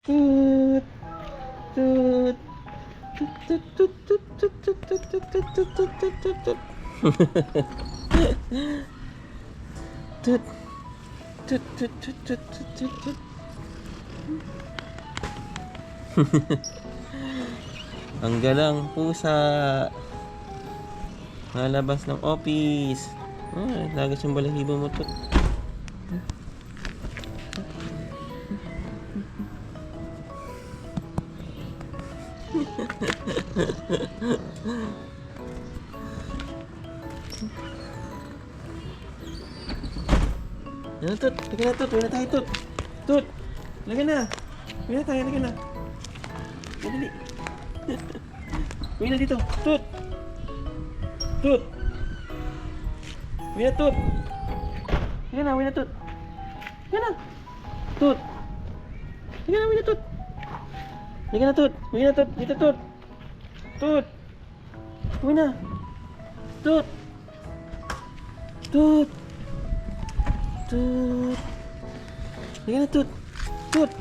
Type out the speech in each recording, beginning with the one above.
Tut, tut, tut, tut, tut, tut, tut, tut, tut, tut, tut, tut, tut, tut, tut, tut. Tut, tut, tut, tut, tut, tut, tut, tut. Ang galang pusa. Nalabas ng office. Lagas yung balahibo mo to. Ano Tut? Lagyan na Tut. Uwi na tayo Tut. Tut. Lagyan na. Uwi na tayo. Lagyan na. Madali. Uwi na dito. Tut. Tut. Uwi na Tut. Lagyan na. Uwi na Tut. Lagyan na. Tut. Lagyan na. Uwi na Tut. Lagyan na Tut. Uwi na Tut. Dito Tut. Tut. Uwi na. Tut. Tut. Tut. Lagyan na Tut. Tut.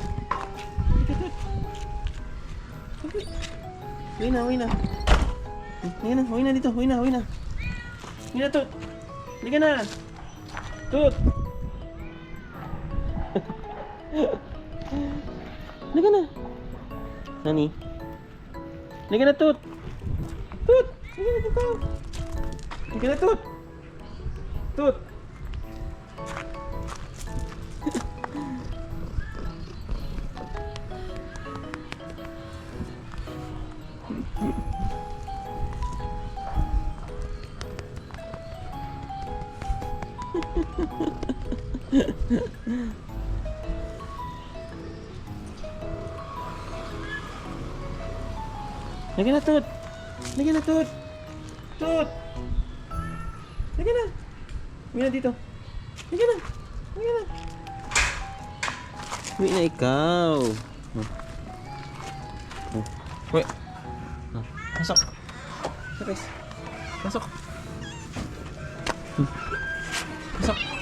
Dito Tut. Tut. Uwi na. Uwi na. Lagyan na. Uwi na dito. Uwi na. Uwi na. Uwi na Tut. Lagyan na. Tut. Lagyan na. Nani? Lagyan na Tut. Tut. Lagyan na dito. Lagyan na Tut. Tut. Lagyan na Tut. Lagyan na Tut. Tut. Lagyan na. Uwi na dito. Lagyan na. Lagyan na. Uwi na ikaw. Uwi. Pasok. Pasok. Pasok. Pasok.